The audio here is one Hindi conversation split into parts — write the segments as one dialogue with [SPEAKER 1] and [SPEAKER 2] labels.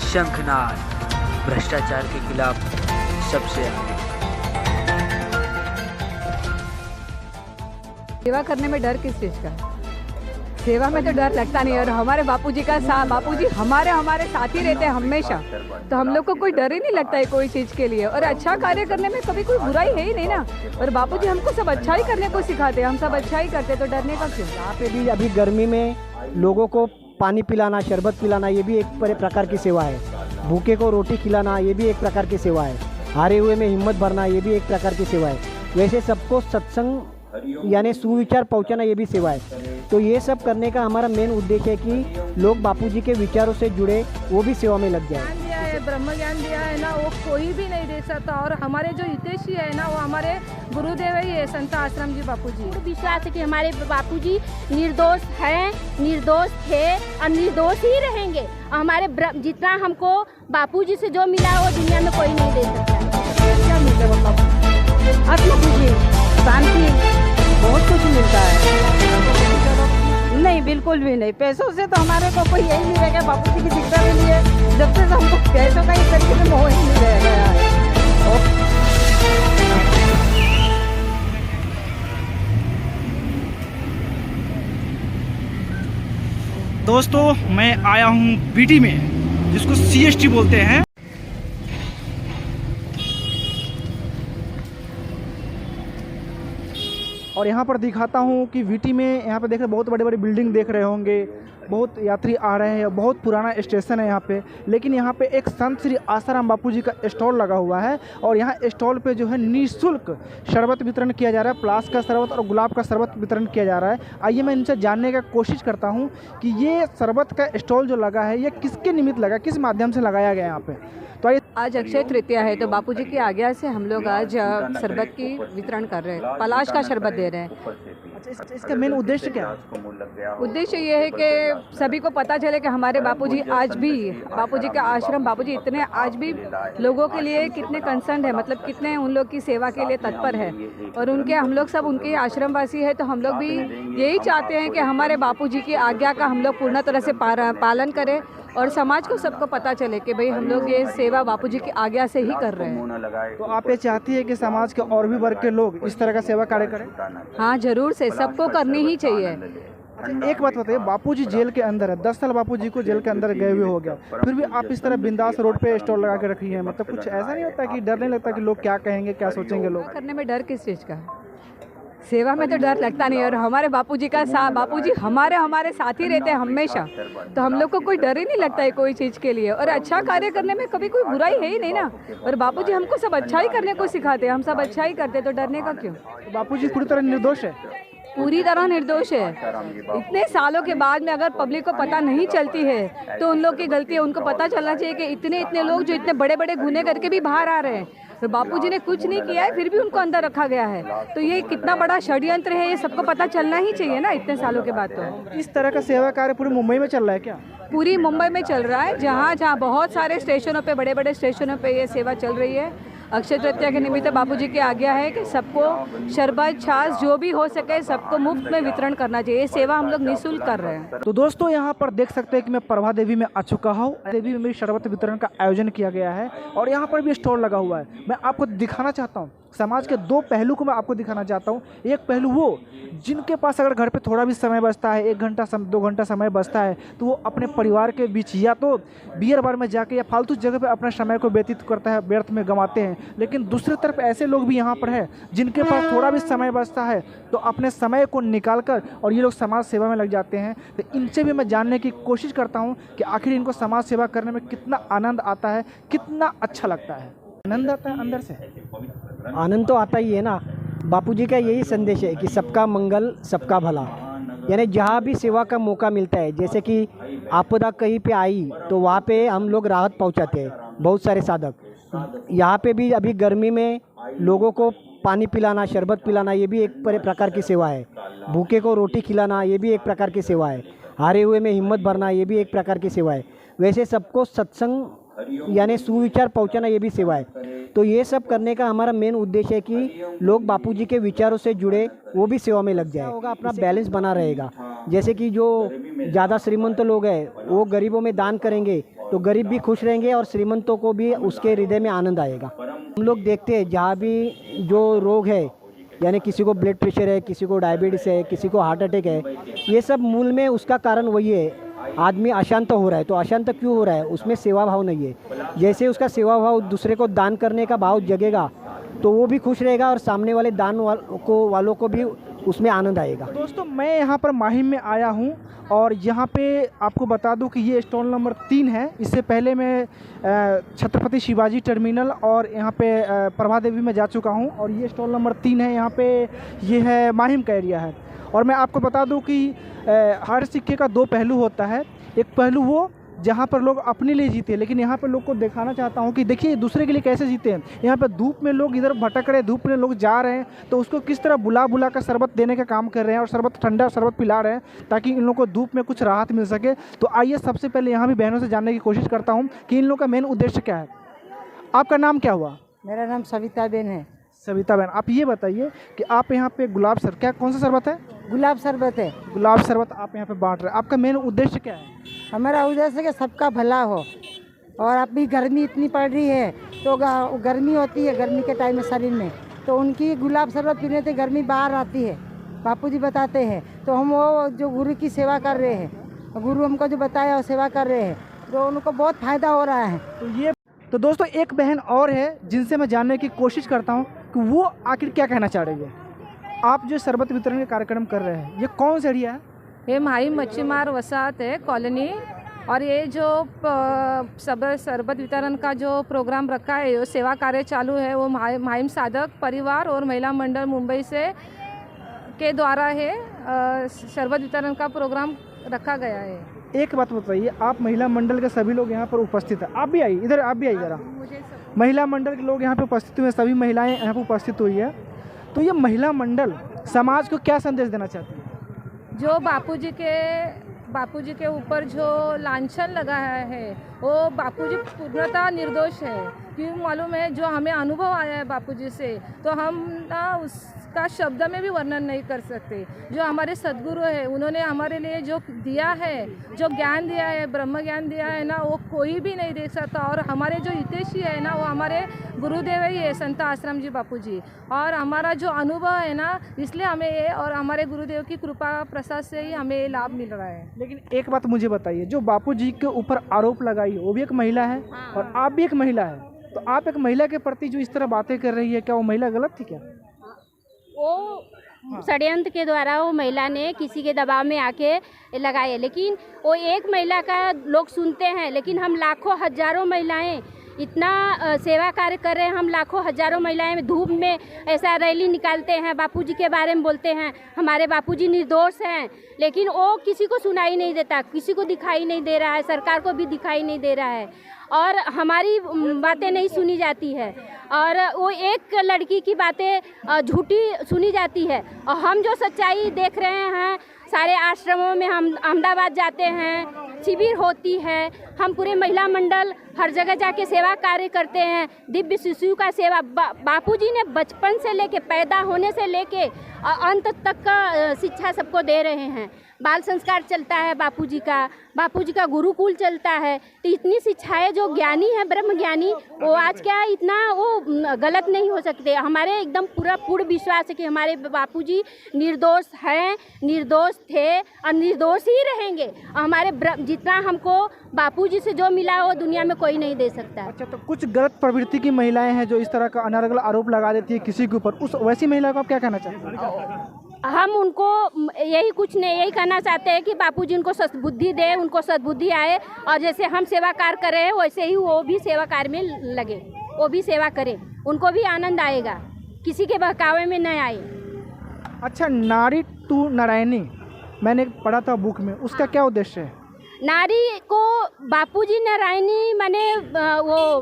[SPEAKER 1] शंखनाद भ्रष्टाचार के खिलाफ सबसे आगे।
[SPEAKER 2] सेवा करने में डर किस चीज़ का? सेवा में तो डर लगता नहीं। और हमारे बापूजी का बापूजी हमारे साथ ही रहते हैं हमेशा, तो हम लोग को कोई डर ही नहीं लगता है कोई चीज़ के लिए। और अच्छा कार्य करने में कभी कोई बुराई है ही नहीं ना। और बापूजी हमको सब अच्छा ही करने को सिखाते हैं, हम सब अच्छा ही करते, तो डरने का क्यों?
[SPEAKER 3] यहाँ पे भी अभी गर्मी में लोगों को पानी पिलाना, शरबत पिलाना, ये भी एक प्रकार की सेवा है। भूखे को रोटी खिलाना, ये भी एक प्रकार की सेवा है। हारे हुए में हिम्मत भरना, ये भी एक प्रकार की सेवा है। वैसे सबको सत्संग यानी सुविचार पहुंचाना, ये भी सेवा है। तो ये सब करने का हमारा मेन उद्देश्य है कि लोग बापूजी के विचारों से जुड़े, वो भी सेवा में लग जाए।
[SPEAKER 4] दिया है, ब्रह्म ज्ञान दिया है ना, वो कोई भी नहीं दे सकता। और हमारे जो हितैषी है ना, वो हमारे गुरुदेव ही है, संत आश्रम जी बापूजी।
[SPEAKER 5] विश्वास है कि हमारे बापूजी निर्दोष हैं, निर्दोष थे और निर्दोष ही रहेंगे। हमारे जितना हमको बापूजी से जो मिला वो दुनिया में कोई नहीं दे सकता।
[SPEAKER 2] क्या मिलता है मतलब? आत्मखुशी, शांति, बहुत कुछ मिलता है। नहीं, बिल्कुल भी नहीं। पैसों से तो हमारे को कोई यही नहीं रहेगा। बापूजी की दीक्षा के लिए जब से हमको पैसों का इस तरीके से मोह ही नहीं रह गया है।
[SPEAKER 6] दोस्तों, मैं आया हूँ बीटी में, जिसको CST बोलते हैं। और यहाँ पर दिखाता हूँ कि वीटी में, यहाँ पे देख रहे बहुत बड़ी बड़ी बिल्डिंग देख रहे होंगे, बहुत यात्री आ रहे हैं, बहुत पुराना स्टेशन है यहाँ पे। लेकिन यहाँ पे एक संत श्री आसाराम बापूजी का स्टॉल लगा हुआ है और यहाँ स्टॉल पे जो है निःशुल्क शरबत वितरण किया जा रहा है। प्लास का शरबत और गुलाब का शरबत वितरण किया जा रहा है। आइए मैं इनसे जानने का कोशिश करता हूँ कि ये शरबत का स्टॉल जो लगा है, ये किसके निमित्त लगा, किस माध्यम से लगाया गया यहाँ पे। तो आइए।
[SPEAKER 2] आज अक्षय तृतीया है, तो बापूजी की आज्ञा से हम लोग आज शरबत की वितरण कर रहे हैं, पलाश का शरबत दे रहे हैं।
[SPEAKER 6] अच्छा, इसका मेन उद्देश्य क्या है?
[SPEAKER 2] उद्देश्य ये है कि सभी को पता चले कि हमारे बापूजी आज भी, बापूजी का आश्रम, बापूजी इतने आज भी लोगों के लिए कितने कंसर्न है, मतलब कितने उन लोग की सेवा के लिए तत्पर है। और उनके हम लोग सब उनके आश्रमवासी है, तो हम लोग भी यही चाहते हैं कि हमारे बापूजी की आज्ञा का हम लोग पूर्ण तरह से पालन करें और समाज को सबको पता चले कि भाई हम लोग ये सेवा बापूजी की आज्ञा से ही कर रहे हैं।
[SPEAKER 6] तो आप ये चाहती है कि समाज के और भी वर्ग के लोग इस तरह का सेवा कार्य करें?
[SPEAKER 2] हाँ, जरूर से, सबको करनी ही चाहिए।
[SPEAKER 6] अच्छा, एक बात बताइए, बापूजी जेल के अंदर है, 10 साल बापूजी को जेल के अंदर गए हुए हो गया, फिर भी आप इस तरह बिंदास रोड पे स्टॉल लगा के रखी है। मतलब कुछ ऐसा नहीं होता कि डर नहीं लगता कि लोग क्या कहेंगे, क्या सोचेंगे लोग?
[SPEAKER 2] करने में डर किस चीज़ का? सेवा में तो डर लगता नहीं। और हमारे बापूजी का बापूजी हमारे साथ ही रहते हैं हमेशा, तो हम लोग को कोई डर ही नहीं लगता है कोई चीज़ के लिए। और अच्छा कार्य करने में कभी कोई बुराई है ही नहीं ना। और बापूजी हमको सब अच्छा ही करने को सिखाते हैं, हम सब अच्छा ही करते, तो डरने का क्यों?
[SPEAKER 6] बापूजी पूरी तरह निर्दोष है?
[SPEAKER 2] पूरी तरह निर्दोष है। इतने सालों के बाद में अगर पब्लिक को पता नहीं चलती है तो उन लोग की गलती है। उनको पता चलना चाहिए कि इतने लोग जो इतने बड़े बड़े गुनाह करके भी बाहर आ रहे हैं, तो बापूजी ने कुछ नहीं किया है, फिर भी उनको अंदर रखा गया है। तो ये कितना बड़ा षड्यंत्र है, ये सबको पता चलना ही चाहिए ना इतने सालों के बाद। तो
[SPEAKER 6] इस तरह का सेवा कार्य पूरे मुंबई में चल रहा है क्या?
[SPEAKER 2] पूरी मुंबई में चल रहा है, जहाँ बहुत सारे स्टेशनों पे, बड़े बड़े स्टेशनों पे ये सेवा चल रही है। अक्षय तृतीया के निमित्त बापूजी की आज्ञा है कि सबको शरबत, छाछ जो भी हो सके सबको मुफ्त में वितरण करना चाहिए। ये सेवा हम लोग निःशुल्क कर रहे हैं।
[SPEAKER 6] तो दोस्तों, यहाँ पर देख सकते हैं कि मैं प्रभा देवी में आ चुका हूँ। देवी में भी शरबत वितरण का आयोजन किया गया है और यहाँ पर भी स्टॉल लगा हुआ है। मैं आपको दिखाना चाहता हूँ, समाज के दो पहलू को मैं आपको दिखाना चाहता हूँ। एक पहलू वो जिनके पास अगर घर पे थोड़ा भी समय बचता है, 1 घंटा 2 घंटा समय बचता है, तो वो अपने परिवार के बीच या तो बियर बार में जाके या फालतू जगह पे अपना समय को व्यतीत करता है, व्यर्थ में गंवाते हैं। लेकिन दूसरी तरफ ऐसे लोग भी यहाँ पर है जिनके पास थोड़ा भी समय बचता है तो अपने समय को निकाल कर और ये लोग समाज सेवा में लग जाते हैं। तो इनसे भी मैं जानने की कोशिश करता हूँ कि आखिर इनको समाज सेवा करने में कितना आनंद आता है, कितना अच्छा लगता है। आनंद आता है अंदर से?
[SPEAKER 3] आनंद तो आता ही है ना। बापूजी का यही संदेश है कि सबका मंगल सबका भला, यानी जहाँ भी सेवा का मौका मिलता है, जैसे कि आपदा कहीं पे आई तो वहाँ पे हम लोग राहत पहुँचाते हैं, बहुत सारे साधक। यहाँ पे भी अभी गर्मी में लोगों को पानी पिलाना, शरबत पिलाना, ये भी एक प्रकार की सेवा है। भूखे को रोटी खिलाना, ये भी एक प्रकार की सेवा है। हारे हुए में हिम्मत भरना, ये भी एक प्रकार की सेवा है। वैसे सबको सत्संग यानी सुविचार पहुंचाना, ये भी सेवा है। तो ये सब करने का हमारा मेन उद्देश्य है कि लोग बापूजी के विचारों से जुड़े, वो भी सेवा में लग जाए। होगा अपना बैलेंस बना रहेगा। जैसे कि जो ज़्यादा श्रीमंत लोग हैं वो गरीबों में दान करेंगे, तो गरीब भी खुश रहेंगे और श्रीमंतों को भी उसके हृदय में आनंद आएगा। हम लोग देखते हैं जहाँ भी जो रोग है, यानी किसी को ब्लड प्रेशर है, किसी को डायबिटीज़ है, किसी को हार्ट अटैक है, ये सब मूल में उसका कारण वही है, आदमी अशांत हो रहा है। तो अशांत क्यों हो रहा है? उसमें सेवा भाव नहीं है। जैसे उसका सेवा भाव, दूसरे को दान करने का भाव जगेगा तो वो भी खुश रहेगा और सामने वाले दान वालों को भी उसमें आनंद आएगा।
[SPEAKER 6] दोस्तों, मैं यहाँ पर माहिम में आया हूँ और यहाँ पे आपको बता दूँ कि ये स्टॉल नंबर 3 है। इससे पहले मैं छत्रपति शिवाजी टर्मिनल और यहाँ पे प्रभा देवी में जा चुका हूँ और ये स्टॉल नंबर 3 है। यहाँ पे ये है माहिम का एरिया है। और मैं आपको बता दूँ कि हर सिक्के का 2 पहलू होता है। एक पहलू वो जहाँ पर लोग अपने लिए जीते, लेकिन यहाँ पर लोग को दिखाना चाहता हूँ कि देखिए दूसरे के लिए कैसे जीते हैं। यहाँ पर धूप में लोग इधर भटक रहे हैं, धूप में लोग जा रहे हैं, तो उसको किस तरह बुला कर शरबत देने का काम कर रहे हैं और शरबत, ठंडा शरबत पिला रहे हैं ताकि इन लोगों को धूप में कुछ राहत मिल सके। तो आइए सबसे पहले यहाँ भी बहनों से जानने की कोशिश करता हूँ कि इन लोगों का मेन उद्देश्य क्या है। आपका नाम क्या हुआ?
[SPEAKER 7] मेरा नाम सविता बेन है।
[SPEAKER 6] सविता बहन, आप ये बताइए कि आप यहाँ पे गुलाब शरबत, क्या कौन सा शरबत है?
[SPEAKER 7] गुलाब शरबत है।
[SPEAKER 6] गुलाब शरबत आप यहाँ पे बांट रहे हैं। आपका मेन उद्देश्य क्या है?
[SPEAKER 7] हमारा उद्देश्य है कि सबका भला हो। और अभी गर्मी इतनी पड़ रही है तो गर्मी होती है, गर्मी के टाइम में शरीर में, तो उनकी गुलाब शरबत पीने से गर्मी बाहर आती है, बापूजी बताते हैं। तो हम वो जो गुरु की सेवा कर रहे हैं, गुरु हमको जो बताया वो सेवा कर रहे हैं, तो उनको बहुत फ़ायदा हो रहा है।
[SPEAKER 6] तो दोस्तों, एक बहन और है जिनसे मैं जानने की कोशिश करता हूँ कि वो आखिर क्या कहना चाह रही है। आप जो शरबत वितरण का कार्यक्रम कर रहे हैं, ये कौन सा एरिया है?
[SPEAKER 4] ये माहिम मच्छीमार वसाहत है, कॉलोनी। और ये जो शरबत वितरण का जो प्रोग्राम रखा है, वो सेवा कार्य चालू है, वो माहिम साधक परिवार और महिला मंडल मुंबई से के द्वारा है। शरबत वितरण का प्रोग्राम रखा गया है।
[SPEAKER 6] एक बात बताइए, आप महिला मंडल के सभी लोग यहाँ पर उपस्थित हैं। आप भी आइए इधर, आप भी आइए ज़रा। महिला मंडल के लोग यहाँ पे उपस्थित हुए, सभी महिलाएं यहाँ पे उपस्थित हुई है। तो ये महिला मंडल समाज को क्या संदेश देना चाहती है?
[SPEAKER 4] जो बापूजी के ऊपर जो लांछन लगाया है, वो बापूजी पूर्णतः निर्दोष है। क्यों मालूम है? जो हमें अनुभव आया है बापूजी से, तो हम ना उसका शब्द में भी वर्णन नहीं कर सकते। जो हमारे सद्गुरु है, उन्होंने हमारे लिए जो दिया है, जो ज्ञान दिया है, ब्रह्म ज्ञान दिया है ना, वो कोई भी नहीं दे सकता। और हमारे जो हितैषी है ना, वो हमारे गुरुदेव ही है, संत आश्रम जी बापूजी। और हमारा जो अनुभव है ना, इसलिए हमें ये और हमारे गुरुदेव की कृपा प्रसाद से ही हमें ये लाभ मिल रहा है।
[SPEAKER 6] लेकिन एक बात मुझे बताइए, जो बापूजी के ऊपर आरोप लगाई है, वो भी एक महिला है और आप भी एक महिला है। तो आप एक महिला के प्रति जो इस तरह बातें कर रही है, क्या वो महिला गलत थी क्या?
[SPEAKER 5] वो षड्यंत्र के द्वारा वो महिला ने किसी के दबाव में आके लगाए, लेकिन वो एक महिला का लोग सुनते हैं, लेकिन हम लाखों हजारों महिलाएं इतना सेवा कार्य कर रहे हैं। हम लाखों हजारों महिलाएं धूप में ऐसा रैली निकालते हैं, बापूजी के बारे में बोलते हैं, हमारे बापूजी निर्दोष हैं, लेकिन वो किसी को सुनाई नहीं देता, किसी को दिखाई नहीं दे रहा है, सरकार को भी दिखाई नहीं दे रहा है और हमारी बातें नहीं सुनी जाती है। और वो एक लड़की की बातें झूठी सुनी जाती है। और हम जो सच्चाई देख रहे हैं, सारे आश्रमों में हम अहमदाबाद जाते हैं, शिविर होती है, हम पूरे महिला मंडल हर जगह जाके सेवा कार्य करते हैं। दिव्य शिशु का सेवा बापूजी ने बचपन से लेके, पैदा होने से लेके अंत तक का शिक्षा सबको दे रहे हैं। बाल संस्कार चलता है बापूजी का गुरुकुल चलता है। तो इतनी शिक्षाएं जो ज्ञानी है, ब्रह्म ज्ञानी, वो आज क्या इतना वो गलत नहीं हो सकते। हमारे एकदम पूरा पूर्ण विश्वास है कि हमारे बापूजी निर्दोष हैं, निर्दोष थे और निर्दोष ही रहेंगे। हमारे जितना हमको बापूजी से जो मिला वो दुनिया में कोई नहीं दे सकता।
[SPEAKER 6] अच्छा, तो कुछ गलत प्रवृत्ति की महिलाएं हैं जो इस तरह का अनर्गल आरोप लगा देती है किसी के ऊपर, उस वैसी महिला को आप क्या कहना चाहते हैं?
[SPEAKER 5] हम उनको यही कहना चाहते हैं कि बापूजी उनको सद्बुद्धि दे, उनको सद्बुद्धि आए और जैसे हम सेवा कार्य कर रहे हैं वैसे ही वो भी सेवा कार्य में लगे, वो भी सेवा करें, उनको भी आनंद आएगा, किसी के बहकावे में न आए।
[SPEAKER 6] अच्छा, नारी टू नारायणी मैंने पढ़ा था बुक में, उसका क्या उद्देश्य है?
[SPEAKER 5] नारी को बापूजी नारायणी माने वो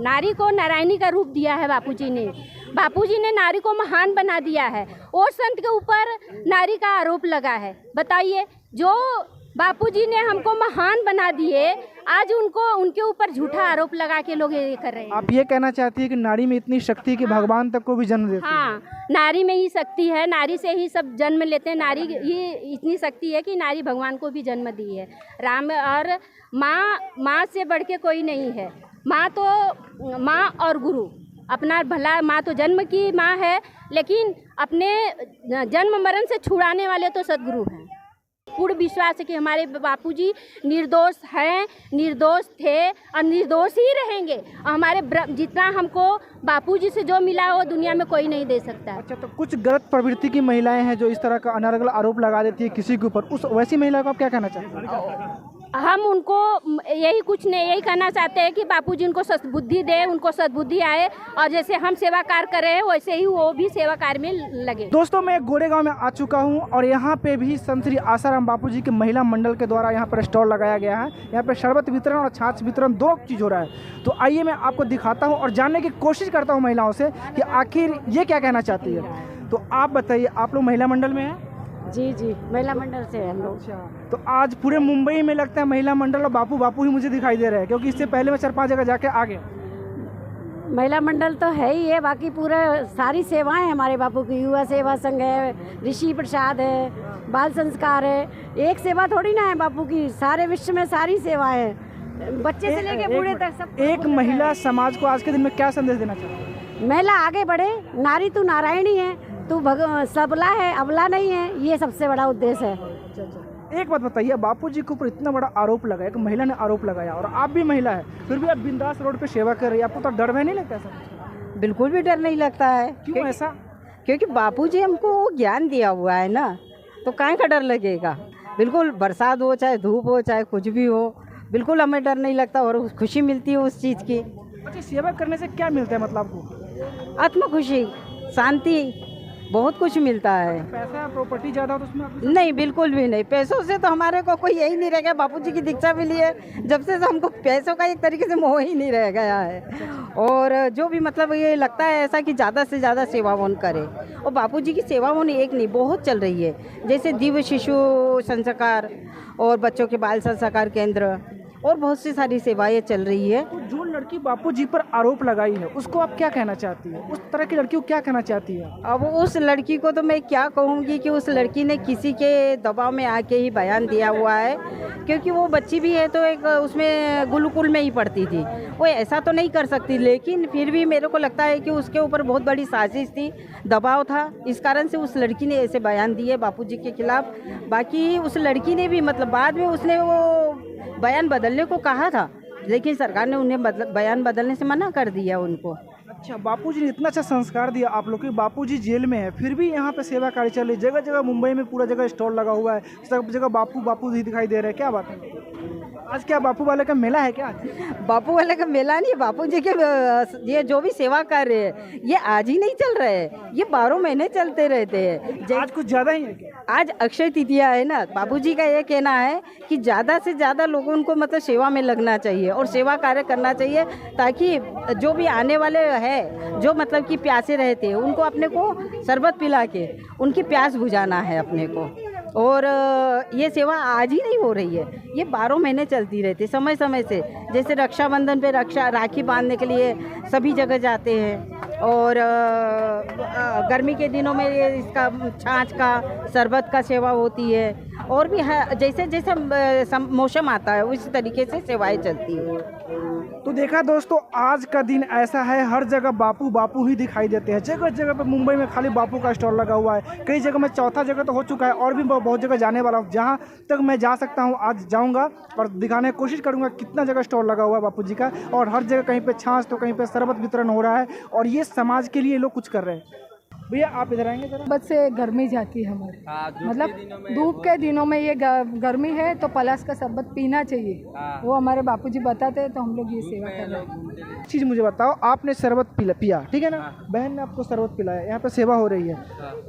[SPEAKER 5] नारी को नारायणी का रूप दिया है बापूजी ने नारी को महान बना दिया है। और संत के ऊपर नारी का आरोप लगा है। बताइए, जो बापूजी ने हमको महान बना दिए, आज उनको उनके ऊपर झूठा आरोप लगा के लोग ये कर रहे हैं।
[SPEAKER 6] आप ये कहना चाहती है कि नारी में इतनी शक्ति है कि भगवान तक को भी जन्म देती है?
[SPEAKER 5] हाँ, नारी में ही शक्ति है, नारी से ही सब जन्म लेते हैं। नारी ही इतनी शक्ति है कि नारी भगवान को भी जन्म दी है। राम और माँ से बढ़ के कोई नहीं है। माँ तो माँ और गुरु, अपना भला, माँ तो जन्म की माँ है, लेकिन अपने जन्म मरण से छुड़ाने वाले तो सदगुरु हैं। पूर्ण विश्वास है कि हमारे बापूजी निर्दोष हैं, निर्दोष थे और निर्दोष ही रहेंगे। हमारे जितना हमको बापूजी से जो मिला वो दुनिया में कोई नहीं दे सकता।
[SPEAKER 6] अच्छा, तो कुछ गलत प्रवृत्ति की महिलाएं हैं जो इस तरह का अनर्गल आरोप लगा देती है किसी के ऊपर, उस वैसी महिला को आप क्या कहना चाहते हैं?
[SPEAKER 5] हम उनको यही कुछ नहीं, यही कहना चाहते हैं कि बापूजी उनको सद्बुद्धि दे, उनको सद्बुद्धि आए, और जैसे हम सेवा कार्य कर रहे हैं वैसे ही वो भी सेवा कार्य में लगे।
[SPEAKER 6] दोस्तों, मैं गोरेगांव में आ चुका हूं और यहाँ पे भी संत श्री आसाराम बापूजी के महिला मंडल के द्वारा यहाँ पर स्टॉल लगाया गया है। यहाँ पे शरबत वितरण और छाछ वितरण दोनों चीज़ हो रहा है। तो आइए मैं आपको दिखाता हूँ और जानने की कोशिश करता हूँ महिलाओं से कि आखिर ये क्या कहना चाहती है। तो आप बताइए, आप लोग महिला मंडल में हैं?
[SPEAKER 7] जी जी, महिला मंडल से हम लोग।
[SPEAKER 6] अच्छा, तो आज पूरे मुंबई में लगता है महिला मंडल और बापू बापू ही मुझे दिखाई दे रहे हैं, क्योंकि इससे पहले मैं 4-5 जगह जाके आ गया।
[SPEAKER 7] महिला मंडल तो है ही है, बाकी पूरे सारी सेवाएं हमारे बापू की, युवा सेवा संघ है, ऋषि प्रसाद है, बाल संस्कार है। एक सेवा थोड़ी ना है बापू की, सारे विश्व में सारी सेवाएं हैं, बच्चे से लेके बूढ़े तक सब।
[SPEAKER 6] एक महिला समाज को आज के दिन में क्या संदेश देना चाहती है?
[SPEAKER 7] महिला आगे बढ़े, नारी तू नारायणी है, तू सबला है, अबला नहीं है, ये सबसे बड़ा उद्देश्य है।
[SPEAKER 6] एक बात बताइए, बापूजी के ऊपर इतना बड़ा आरोप लगाया, एक महिला ने आरोप लगाया और आप भी महिला है, फिर भी आप बिंदास रोड पे सेवा कर रही है, आपको तो डर भय नहीं लगता ऐसा?
[SPEAKER 7] बिल्कुल भी डर नहीं लगता है।
[SPEAKER 6] क्यों ऐसा?
[SPEAKER 7] क्योंकि बापूजी हमको ज्ञान दिया हुआ है ना, तो काहे का डर लगेगा। बिल्कुल, बरसात हो चाहे धूप हो चाहे कुछ भी हो, बिल्कुल हमें डर नहीं लगता और खुशी मिलती है उस चीज़ की।
[SPEAKER 6] अच्छा, सेवा करने से क्या मिलता है मतलब आपको?
[SPEAKER 7] आत्म खुशी, शांति, बहुत कुछ मिलता है।
[SPEAKER 6] पैसा प्रॉपर्टी ज़्यादा हो तो उसमें आपको?
[SPEAKER 7] नहीं, बिल्कुल भी नहीं। पैसों से तो हमारे को कोई यही नहीं रह गया। बापूजी की दीक्षा मिली है जब से, तो हमको पैसों का एक तरीके से मोह ही नहीं रह गया है। और जो भी मतलब ये लगता है ऐसा कि ज़्यादा से ज़्यादा सेवावन करे, और बापूजी की सेवावन एक नहीं बहुत चल रही है, जैसे दिव्य शिशु संस्कार और बच्चों के बाल संस्कार केंद्र और बहुत सी सारी सेवाएं चल रही है।
[SPEAKER 6] तो जो लड़की बापूजी पर आरोप लगाई है उसको आप क्या कहना चाहती है? उस तरह की लड़की को क्या कहना चाहती है?
[SPEAKER 7] अब उस लड़की को तो मैं क्या कहूँगी कि उस लड़की ने किसी के दबाव में आके ही बयान दिया हुआ है, क्योंकि वो बच्ची भी है तो एक उसमें गुरुकुल में ही पढ़ती थी, वो ऐसा तो नहीं कर सकती। लेकिन फिर भी मेरे को लगता है कि उसके ऊपर बहुत बड़ी साजिश थी, दबाव था, इस कारण से उस लड़की ने ऐसे बयान दिए बापूजी के खिलाफ। बाकी उस लड़की ने भी मतलब बाद में उसने वो बयान बदलने को कहा था, लेकिन सरकार ने उन्हें बयान बदलने से मना कर दिया उनको।
[SPEAKER 6] अच्छा, बापूजी ने इतना अच्छा संस्कार दिया आप लोग के, बापूजी जेल में है फिर भी यहाँ पे सेवा कार्य चल रही है, जगह जगह मुंबई में पूरा जगह स्टॉल लगा हुआ है, सब जगह बापू बापू ही दिखाई दे रहे हैं। क्या बात है, आज क्या बापू वाले का मेला है क्या?
[SPEAKER 7] बापू वाले का मेला नहीं, बापू जी के ये जो भी सेवा कर रहे हैं ये आज ही नहीं चल रहे हैं, ये 12 महीने चलते रहते हैं।
[SPEAKER 6] आज कुछ ज़्यादा ही है क्या?
[SPEAKER 7] आज अक्षय तृतीया है ना, बापूजी का ये कहना है कि ज़्यादा से ज़्यादा लोगों को मतलब सेवा में लगना चाहिए और सेवा कार्य करना चाहिए, ताकि जो भी आने वाले हैं जो मतलब कि प्यासे रहते हैं उनको अपने को शरबत पिला के उनकी प्यास बुझाना है अपने को। और ये सेवा आज ही नहीं हो रही है, ये 12 महीने चलती रहती समय समय से। जैसे रक्षाबंधन पे राखी बांधने के लिए सभी जगह जाते हैं, और गर्मी के दिनों में ये इसका छाछ का शरबत का सेवा होती है, और भी है जैसे जैसे मौसम आता है उसी तरीके से सेवाएं चलती है।
[SPEAKER 6] तो देखा दोस्तों, आज का दिन ऐसा है, हर जगह बापू बापू ही दिखाई देते हैं। जगह जगह पे मुंबई में खाली बापू का स्टॉल लगा हुआ है, कई जगह में चौथा जगह तो हो चुका है और भी बहुत जगह जाने वाला हूँ। जहाँ तक मैं जा सकता हूँ आज जाऊँगा और दिखाने की कोशिश करूँगा कितना जगह स्टॉल लगा हुआ है बापू जी का, और हर जगह कहीं पे छाछ तो कहीं पे शरबत वितरण हो रहा है, और ये समाज के लिए लोग कुछ कर रहे हैं। भैया आप इधर आएंगे जरा।
[SPEAKER 2] बस से गर्मी जाती है हमारी, मतलब धूप के दिनों में ये गर्मी है तो पलास का शरबत पीना चाहिए, वो हमारे बापूजी बताते हैं तो हम लोग ये सेवा कर रहे हैं।
[SPEAKER 6] चीज़ मुझे बताओ, आपने शरबत पिया ठीक है ना, बहन ने आपको शरबत पिलाया, यहाँ पे सेवा हो रही है,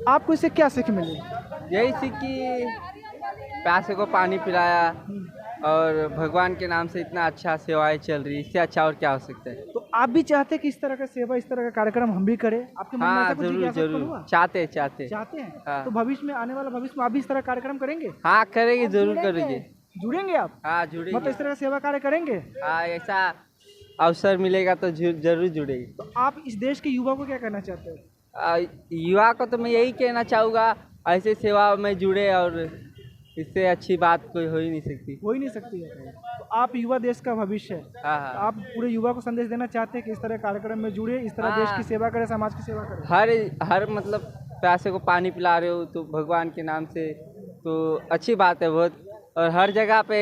[SPEAKER 6] आपको इससे क्या सीख मिली?
[SPEAKER 1] यही सीख कि प्यासे को पानी पिलाया और भगवान के नाम से इतना अच्छा सेवाएं चल रही है, इससे अच्छा और क्या हो सकता है।
[SPEAKER 6] तो आप भी चाहते हैं कि इस तरह का सेवा, इस तरह का कार्यक्रम हम भी करें? आपके मन में ऐसा कुछ जिज्ञासा उत्पन्न हुआ?
[SPEAKER 1] चाहते हैं।
[SPEAKER 6] चाहते हैं?
[SPEAKER 1] हाँ।
[SPEAKER 6] तो भविष्य में, आने वाला भविष्य में आप भी इस तरह कार्यक्रम करेंगे?
[SPEAKER 1] हाँ करेंगे, जरूर करेंगे।
[SPEAKER 6] जुड़ेंगे आप?
[SPEAKER 1] हाँ जुड़ेंगे।
[SPEAKER 6] मतलब इस तरह का सेवा कार्य करेंगे?
[SPEAKER 1] हाँ ऐसा अवसर मिलेगा तो जरूर जुड़ेगी।
[SPEAKER 6] तो आप इस देश के युवा को क्या कहना चाहते हैं?
[SPEAKER 1] युवा को तो मैं यही कहना चाहूँगा, ऐसे सेवा में जुड़े, और इससे अच्छी बात कोई हो ही नहीं सकती।
[SPEAKER 6] हो ही नहीं सकती है। तो आप युवा देश का भविष्य है।
[SPEAKER 1] हाँ हाँ।
[SPEAKER 6] आप पूरे युवा को संदेश देना चाहते हैं कि इस तरह कार्यक्रम में जुड़े, इस तरह देश की सेवा करें, समाज की सेवा करें?
[SPEAKER 1] हर मतलब प्यासे को पानी पिला रहे हो तो भगवान के नाम से, तो अच्छी बात है बहुत। और हर जगह पे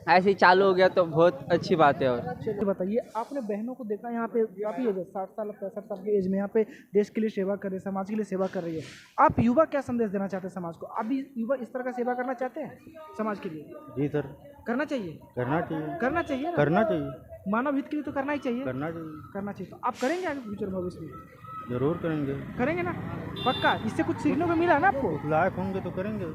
[SPEAKER 1] ऐसे ही चालू हो गया तो बहुत अच्छी बात है। और
[SPEAKER 6] चलिए बताइए, आपने बहनों को देखा यहाँ पे काफ़ी एज है, 60 साल 65 साल की एज में यहाँ पे देश के लिए सेवा कर रही है, समाज के लिए सेवा कर रही है। आप युवा क्या संदेश देना चाहते हैं समाज को? आप भी युवा इस तरह का सेवा करना चाहते हैं समाज के लिए?
[SPEAKER 8] जी सर,
[SPEAKER 6] करना चाहिए,
[SPEAKER 8] करना चाहिए,
[SPEAKER 6] करना चाहिए ना?
[SPEAKER 8] करना चाहिए,
[SPEAKER 6] मानव हित के लिए तो करना ही चाहिए,
[SPEAKER 8] करना चाहिए,
[SPEAKER 6] करना चाहिए। तो आप करेंगे आगे फ्यूचर भविष्य में?
[SPEAKER 8] जरूर करेंगे।
[SPEAKER 6] करेंगे ना? पक्का? इससे कुछ सीखने को मिला ना आपको?
[SPEAKER 8] लायक होंगे तो करेंगे।